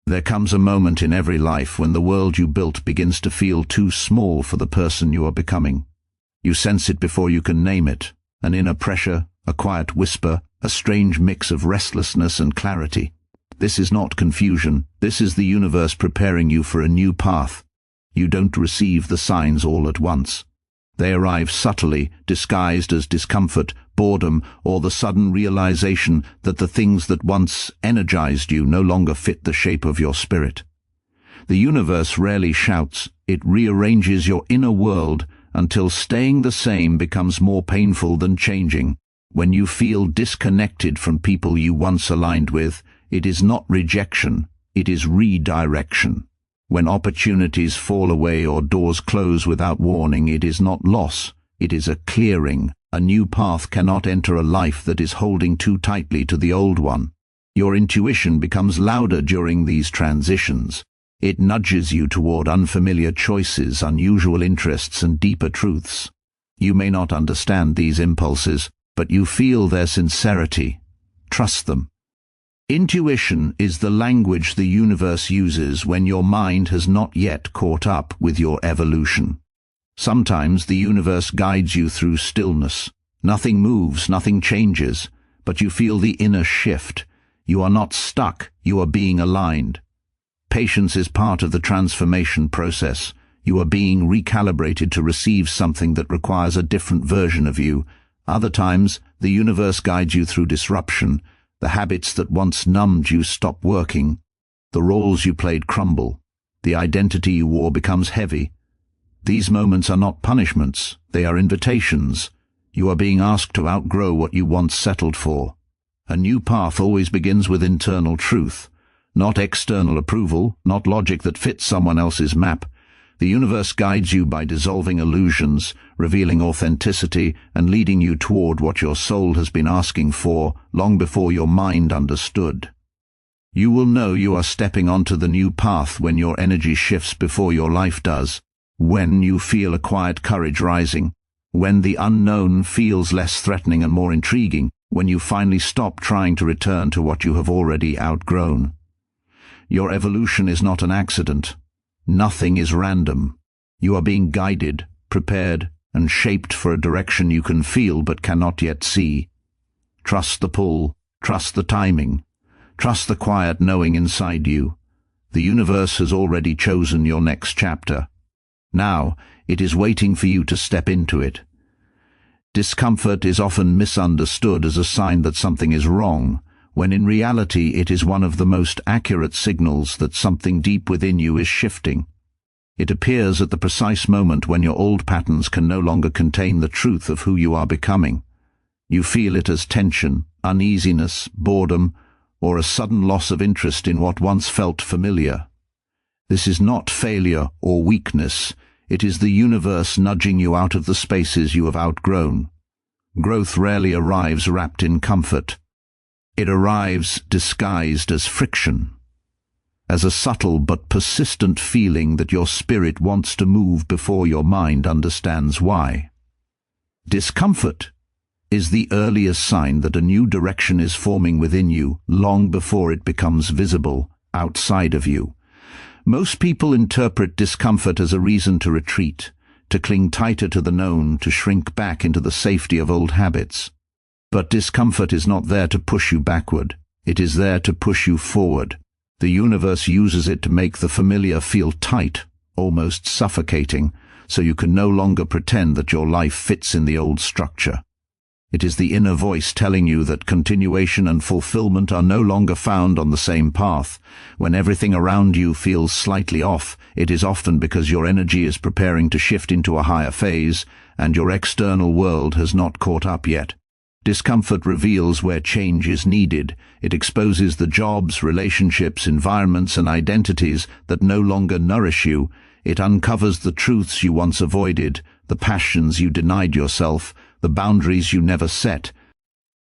There comes a moment in every life when the world you built begins to feel too small for the person you are becoming. You sense it before you can name it, an inner pressure, a quiet whisper, a strange mix of restlessness and clarity. This is not confusion, this is the universe preparing you for a new path. You don't receive the signs all at once. They arrive subtly, disguised as discomfort, boredom, or the sudden realization that the things that once energized you no longer fit the shape of your spirit. The universe rarely shouts, it rearranges your inner world until staying the same becomes more painful than changing. When you feel disconnected from people you once aligned with, it is not rejection, it is redirection. When opportunities fall away or doors close without warning, it is not loss, it is a clearing. A new path cannot enter a life that is holding too tightly to the old one. Your intuition becomes louder during these transitions. It nudges you toward unfamiliar choices, unusual interests, and deeper truths. You may not understand these impulses, but you feel their sincerity. Trust them. Intuition is the language the universe uses when your mind has not yet caught up with your evolution. Sometimes the universe guides you through stillness. Nothing moves, nothing changes, but you feel the inner shift. You are not stuck, you are being aligned. Patience is part of the transformation process. You are being recalibrated to receive something that requires a different version of you. Other times, the universe guides you through disruption. The habits that once numbed you stop working. The roles you played crumble. The identity you wore becomes heavy. These moments are not punishments, they are invitations. You are being asked to outgrow what you once settled for. A new path always begins with internal truth, not external approval, not logic that fits someone else's map. The universe guides you by dissolving illusions, revealing authenticity, and leading you toward what your soul has been asking for long before your mind understood. You will know you are stepping onto the new path when your energy shifts before your life does, when you feel a quiet courage rising, when the unknown feels less threatening and more intriguing, when you finally stop trying to return to what you have already outgrown. Your evolution is not an accident. Nothing is random. You are being guided, prepared, and shaped for a direction you can feel but cannot yet see. Trust the pull, trust the timing, trust the quiet knowing inside you. The universe has already chosen your next chapter. Now, it is waiting for you to step into it. Discomfort is often misunderstood as a sign that something is wrong, when in reality it is one of the most accurate signals that something deep within you is shifting. It appears at the precise moment when your old patterns can no longer contain the truth of who you are becoming. You feel it as tension, uneasiness, boredom, or a sudden loss of interest in what once felt familiar. This is not failure or weakness, it is the universe nudging you out of the spaces you have outgrown. Growth rarely arrives wrapped in comfort. It arrives disguised as friction, as a subtle but persistent feeling that your spirit wants to move before your mind understands why. Discomfort is the earliest sign that a new direction is forming within you long before it becomes visible outside of you. Most people interpret discomfort as a reason to retreat, to cling tighter to the known, to shrink back into the safety of old habits. But discomfort is not there to push you backward. It is there to push you forward. The universe uses it to make the familiar feel tight, almost suffocating, so you can no longer pretend that your life fits in the old structure. It is the inner voice telling you that continuation and fulfillment are no longer found on the same path. When everything around you feels slightly off, it is often because your energy is preparing to shift into a higher phase, and your external world has not caught up yet. Discomfort reveals where change is needed. It exposes the jobs, relationships, environments, and identities that no longer nourish you. It uncovers the truths you once avoided, the passions you denied yourself, the boundaries you never set.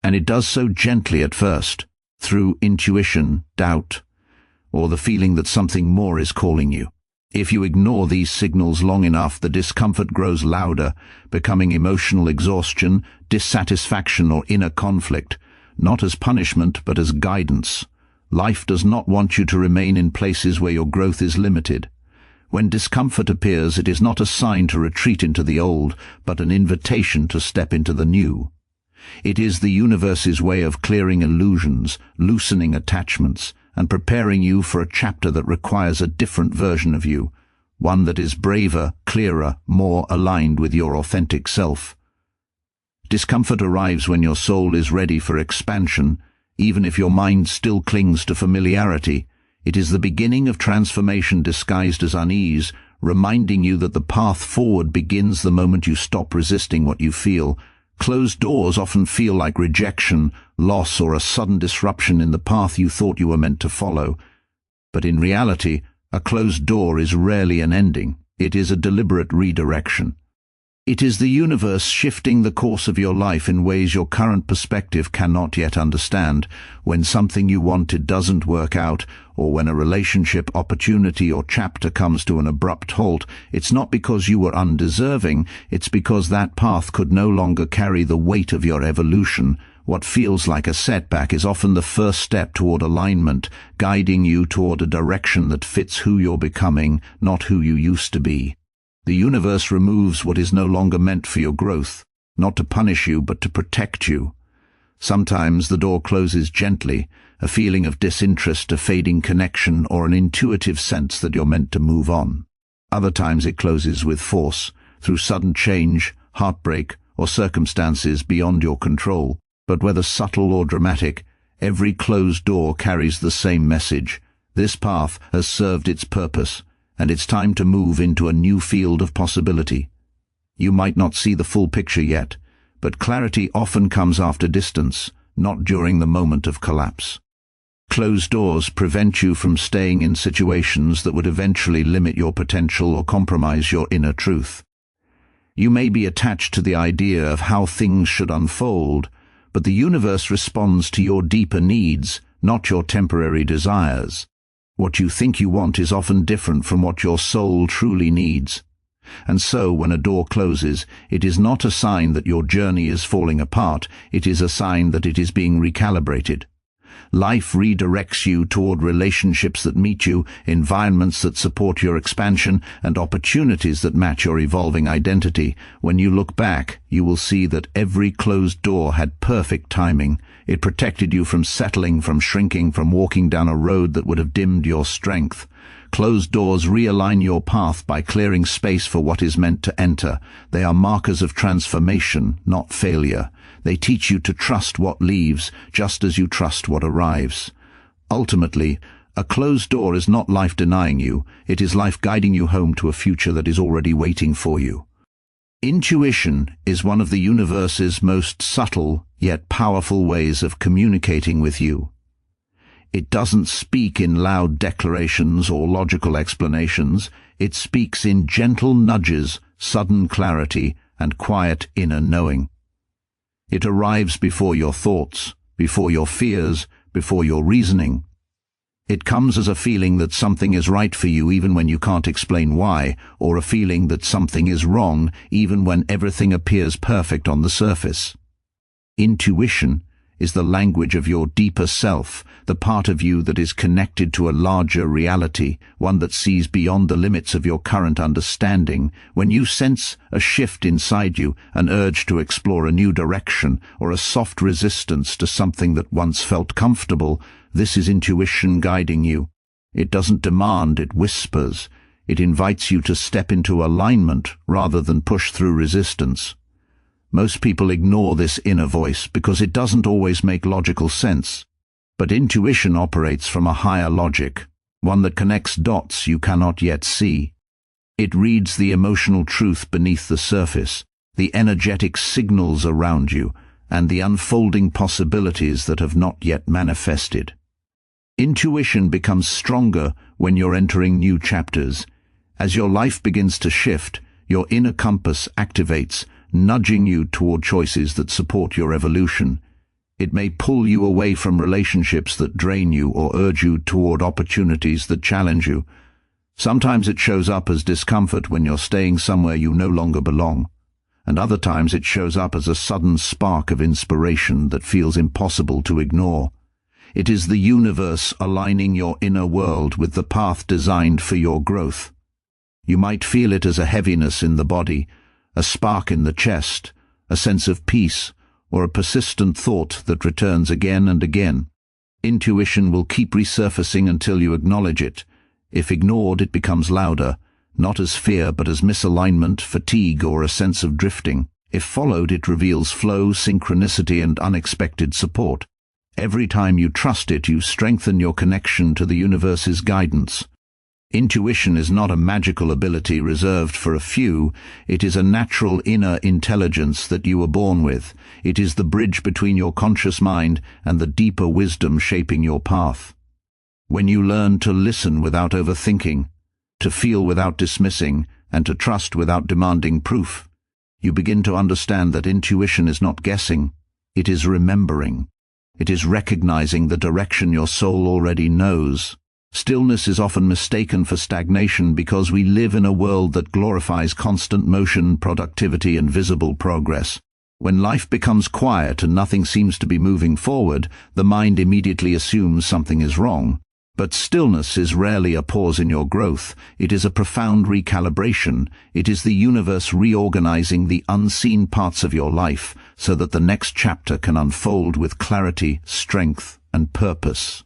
And it does so gently at first, through intuition, doubt, or the feeling that something more is calling you. If you ignore these signals long enough, the discomfort grows louder, becoming emotional exhaustion, dissatisfaction, or inner conflict, not as punishment but as guidance. Life does not want you to remain in places where your growth is limited. When discomfort appears, it is not a sign to retreat into the old, but an invitation to step into the new. It is the universe's way of clearing illusions, loosening attachments, and preparing you for a chapter that requires a different version of you, one that is braver, clearer, more aligned with your authentic self. Discomfort arrives when your soul is ready for expansion, even if your mind still clings to familiarity. It is the beginning of transformation disguised as unease, reminding you that the path forward begins the moment you stop resisting what you feel. Closed doors often feel like rejection, loss, or a sudden disruption in the path you thought you were meant to follow. But in reality, a closed door is rarely an ending. It is a deliberate redirection. It is the universe shifting the course of your life in ways your current perspective cannot yet understand. When something you wanted doesn't work out, or when a relationship, opportunity, or chapter comes to an abrupt halt, it's not because you were undeserving, it's because that path could no longer carry the weight of your evolution. What feels like a setback is often the first step toward alignment, guiding you toward a direction that fits who you're becoming, not who you used to be. The universe removes what is no longer meant for your growth, not to punish you but to protect you. Sometimes the door closes gently, a feeling of disinterest, a fading connection, or an intuitive sense that you're meant to move on. Other times it closes with force, through sudden change, heartbreak, or circumstances beyond your control. But whether subtle or dramatic, every closed door carries the same message. This path has served its purpose, and it's time to move into a new field of possibility. You might not see the full picture yet, but clarity often comes after distance, not during the moment of collapse. Closed doors prevent you from staying in situations that would eventually limit your potential or compromise your inner truth. You may be attached to the idea of how things should unfold, but the universe responds to your deeper needs, not your temporary desires. What you think you want is often different from what your soul truly needs. And so, when a door closes, it is not a sign that your journey is falling apart, it is a sign that it is being recalibrated. Life redirects you toward relationships that meet you, environments that support your expansion, and opportunities that match your evolving identity. When you look back, you will see that every closed door had perfect timing. It protected you from settling, from shrinking, from walking down a road that would have dimmed your strength. Closed doors realign your path by clearing space for what is meant to enter. They are markers of transformation, not failure. They teach you to trust what leaves, just as you trust what arrives. Ultimately, a closed door is not life denying you, it is life guiding you home to a future that is already waiting for you. Intuition is one of the universe's most subtle, yet powerful ways of communicating with you. It doesn't speak in loud declarations or logical explanations, it speaks in gentle nudges, sudden clarity, and quiet inner knowing. It arrives before your thoughts, before your fears, before your reasoning. It comes as a feeling that something is right for you even when you can't explain why, or a feeling that something is wrong even when everything appears perfect on the surface. Intuition is the language of your deeper self, the part of you that is connected to a larger reality, one that sees beyond the limits of your current understanding. When you sense a shift inside you, an urge to explore a new direction, or a soft resistance to something that once felt comfortable, this is intuition guiding you. It doesn't demand, it whispers. It invites you to step into alignment rather than push through resistance. Most people ignore this inner voice because it doesn't always make logical sense. But intuition operates from a higher logic, one that connects dots you cannot yet see. It reads the emotional truth beneath the surface, the energetic signals around you, and the unfolding possibilities that have not yet manifested. Intuition becomes stronger when you're entering new chapters. As your life begins to shift, your inner compass activates, nudging you toward choices that support your evolution. It may pull you away from relationships that drain you or urge you toward opportunities that challenge you. Sometimes it shows up as discomfort when you're staying somewhere you no longer belong, and other times it shows up as a sudden spark of inspiration that feels impossible to ignore. It is the universe aligning your inner world with the path designed for your growth. You might feel it as a heaviness in the body, a spark in the chest, a sense of peace, or a persistent thought that returns again and again. Intuition will keep resurfacing until you acknowledge it. If ignored, it becomes louder, not as fear but as misalignment, fatigue, or a sense of drifting. If followed, it reveals flow, synchronicity, and unexpected support. Every time you trust it, you strengthen your connection to the universe's guidance. Intuition is not a magical ability reserved for a few. It is a natural inner intelligence that you were born with. It is the bridge between your conscious mind and the deeper wisdom shaping your path. When you learn to listen without overthinking, to feel without dismissing, and to trust without demanding proof, you begin to understand that intuition is not guessing, it is remembering. It is recognizing the direction your soul already knows. Stillness is often mistaken for stagnation because we live in a world that glorifies constant motion, productivity, and visible progress. When life becomes quiet and nothing seems to be moving forward, the mind immediately assumes something is wrong. But stillness is rarely a pause in your growth. It is a profound recalibration. It is the universe reorganizing the unseen parts of your life so that the next chapter can unfold with clarity, strength, and purpose.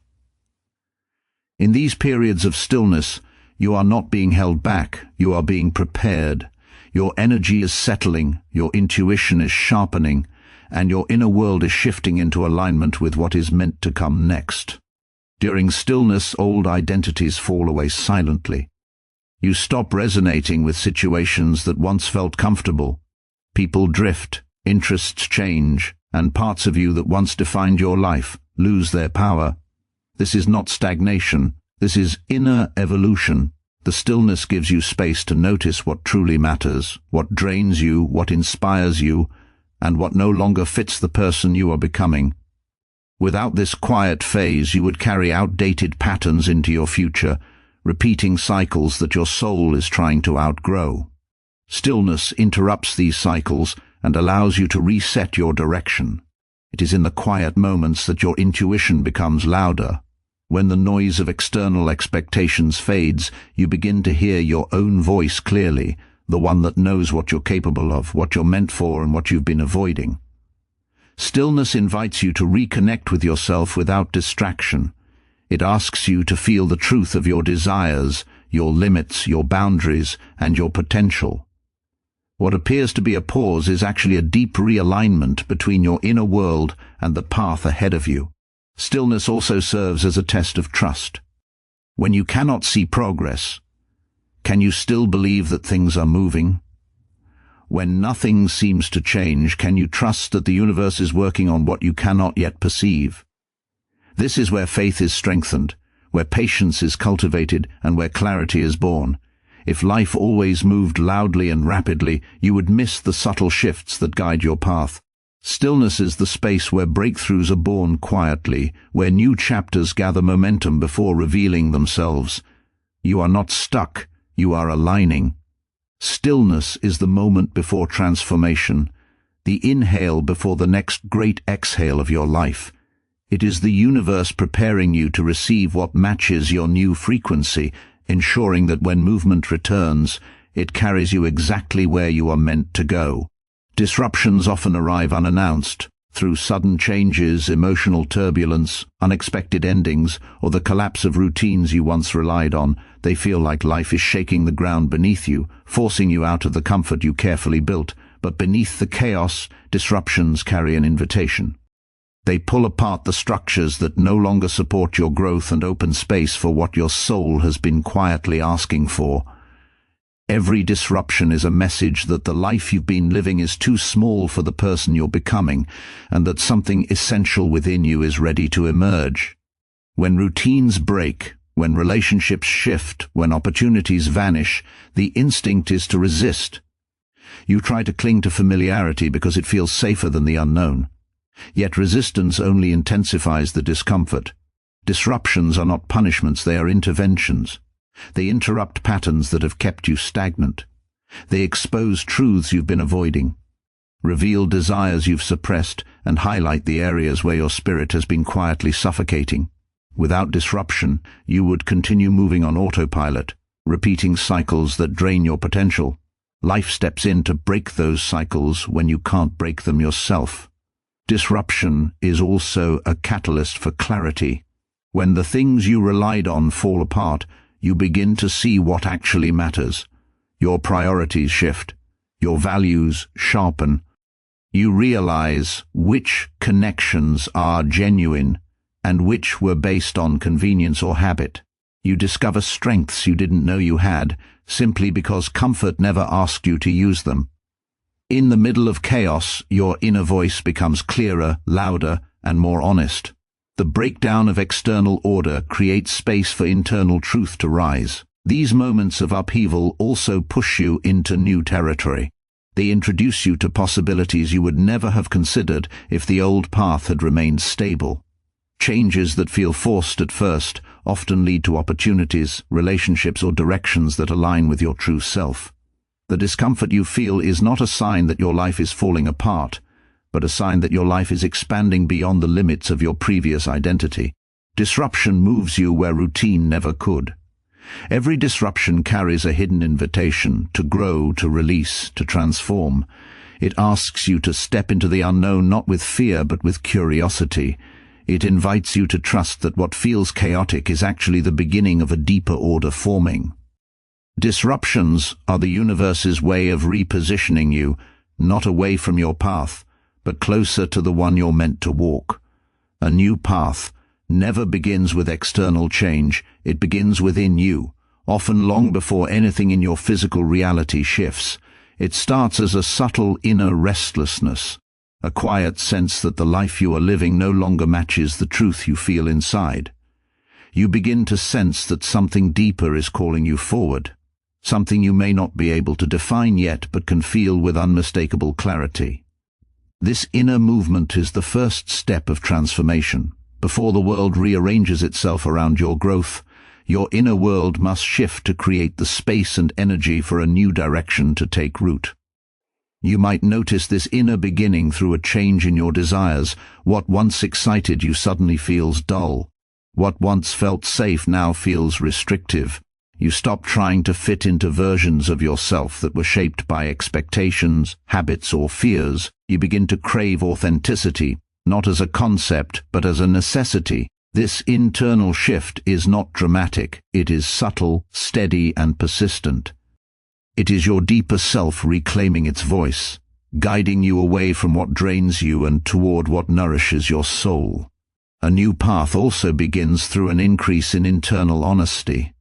In these periods of stillness, you are not being held back, you are being prepared. Your energy is settling, your intuition is sharpening, and your inner world is shifting into alignment with what is meant to come next. During stillness, old identities fall away silently. You stop resonating with situations that once felt comfortable. People drift, interests change, and parts of you that once defined your life lose their power. This is not stagnation, this is inner evolution. The stillness gives you space to notice what truly matters, what drains you, what inspires you, and what no longer fits the person you are becoming. Without this quiet phase, you would carry outdated patterns into your future, repeating cycles that your soul is trying to outgrow. Stillness interrupts these cycles and allows you to reset your direction. It is in the quiet moments that your intuition becomes louder. When the noise of external expectations fades, you begin to hear your own voice clearly, the one that knows what you're capable of, what you're meant for, and what you've been avoiding. Stillness invites you to reconnect with yourself without distraction. It asks you to feel the truth of your desires, your limits, your boundaries, and your potential. What appears to be a pause is actually a deep realignment between your inner world and the path ahead of you. Stillness also serves as a test of trust. When you cannot see progress, can you still believe that things are moving? When nothing seems to change, can you trust that the universe is working on what you cannot yet perceive? This is where faith is strengthened, where patience is cultivated, and where clarity is born. If life always moved loudly and rapidly, you would miss the subtle shifts that guide your path. Stillness is the space where breakthroughs are born quietly, where new chapters gather momentum before revealing themselves. You are not stuck, you are aligning. Stillness is the moment before transformation, the inhale before the next great exhale of your life. It is the universe preparing you to receive what matches your new frequency, ensuring that when movement returns, it carries you exactly where you are meant to go. Disruptions often arrive unannounced, through sudden changes, emotional turbulence, unexpected endings, or the collapse of routines you once relied on. They feel like life is shaking the ground beneath you, forcing you out of the comfort you carefully built. But beneath the chaos, disruptions carry an invitation. They pull apart the structures that no longer support your growth and open space for what your soul has been quietly asking for. Every disruption is a message that the life you've been living is too small for the person you're becoming, and that something essential within you is ready to emerge. When routines break, when relationships shift, when opportunities vanish, the instinct is to resist. You try to cling to familiarity because it feels safer than the unknown. Yet resistance only intensifies the discomfort. Disruptions are not punishments, they are interventions. They interrupt patterns that have kept you stagnant. They expose truths you've been avoiding. reveal desires you've suppressed, and highlight the areas where your spirit has been quietly suffocating. Without disruption, you would continue moving on autopilot, repeating cycles that drain your potential. Life steps in to break those cycles when you can't break them yourself. Disruption is also a catalyst for clarity. When the things you relied on fall apart, you begin to see what actually matters. Your priorities shift. Your values sharpen. You realize which connections are genuine and which were based on convenience or habit. You discover strengths you didn't know you had, simply because comfort never asked you to use them. In the middle of chaos, your inner voice becomes clearer, louder, and more honest. The breakdown of external order creates space for internal truth to rise. These moments of upheaval also push you into new territory. They introduce you to possibilities you would never have considered if the old path had remained stable. Changes that feel forced at first often lead to opportunities, relationships, or directions that align with your true self. The discomfort you feel is not a sign that your life is falling apart, but a sign that your life is expanding beyond the limits of your previous identity. Disruption moves you where routine never could. Every disruption carries a hidden invitation to grow, to release, to transform. It asks you to step into the unknown not with fear but with curiosity. It invites you to trust that what feels chaotic is actually the beginning of a deeper order forming. Disruptions are the universe's way of repositioning you, not away from your path, but closer to the one you're meant to walk. A new path never begins with external change, it begins within you, often long before anything in your physical reality shifts. It starts as a subtle inner restlessness, a quiet sense that the life you are living no longer matches the truth you feel inside. You begin to sense that something deeper is calling you forward, something you may not be able to define yet but can feel with unmistakable clarity. This inner movement is the first step of transformation. Before the world rearranges itself around your growth, your inner world must shift to create the space and energy for a new direction to take root. You might notice this inner beginning through a change in your desires. What once excited you suddenly feels dull. What once felt safe now feels restrictive. You stop trying to fit into versions of yourself that were shaped by expectations, habits, or fears. You begin to crave authenticity, not as a concept, but as a necessity. This internal shift is not dramatic. It is subtle, steady, and persistent. It is your deeper self reclaiming its voice, guiding you away from what drains you and toward what nourishes your soul. A new path also begins through an increase in internal honesty.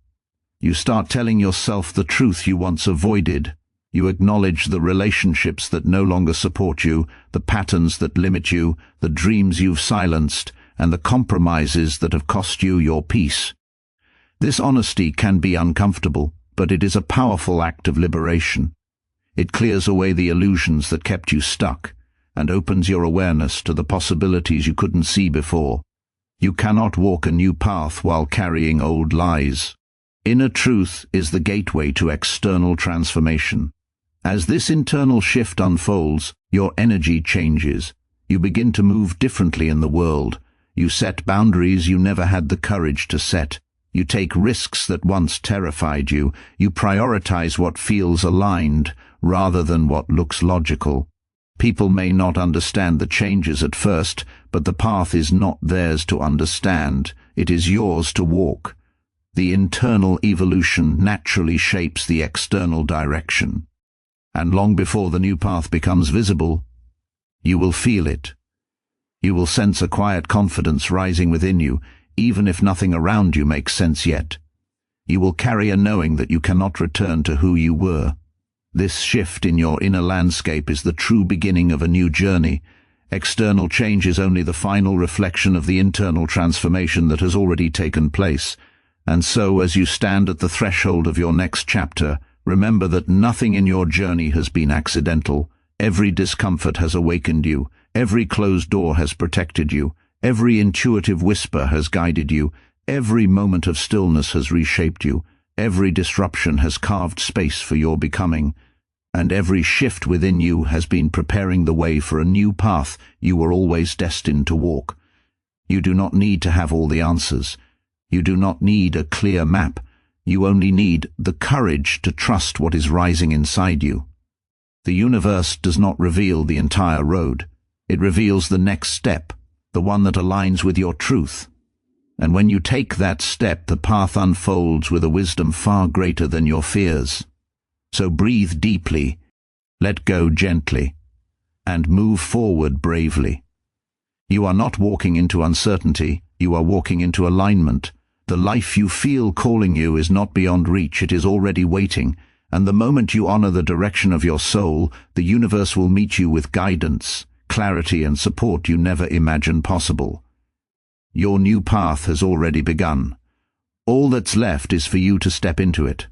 You start telling yourself the truth you once avoided. You acknowledge the relationships that no longer support you, the patterns that limit you, the dreams you've silenced, and the compromises that have cost you your peace. This honesty can be uncomfortable, but it is a powerful act of liberation. It clears away the illusions that kept you stuck and opens your awareness to the possibilities you couldn't see before. You cannot walk a new path while carrying old lies. Inner truth is the gateway to external transformation. As this internal shift unfolds, your energy changes. You begin to move differently in the world. You set boundaries you never had the courage to set. You take risks that once terrified you. You prioritize what feels aligned rather than what looks logical. People may not understand the changes at first, but the path is not theirs to understand. It is yours to walk. The internal evolution naturally shapes the external direction. And long before the new path becomes visible, you will feel it. You will sense a quiet confidence rising within you, even if nothing around you makes sense yet. You will carry a knowing that you cannot return to who you were. This shift in your inner landscape is the true beginning of a new journey. External change is only the final reflection of the internal transformation that has already taken place. And so, as you stand at the threshold of your next chapter, remember that nothing in your journey has been accidental. Every discomfort has awakened you. Every closed door has protected you. Every intuitive whisper has guided you. Every moment of stillness has reshaped you. Every disruption has carved space for your becoming. And every shift within you has been preparing the way for a new path you were always destined to walk. You do not need to have all the answers. You do not need a clear map. You only need the courage to trust what is rising inside you. The universe does not reveal the entire road. It reveals the next step, the one that aligns with your truth. And when you take that step, the path unfolds with a wisdom far greater than your fears. So breathe deeply, let go gently, and move forward bravely. You are not walking into uncertainty, you are walking into alignment. The life you feel calling you is not beyond reach, it is already waiting. And the moment you honor the direction of your soul, the universe will meet you with guidance, clarity and support you never imagined possible. Your new path has already begun. All that's left is for you to step into it.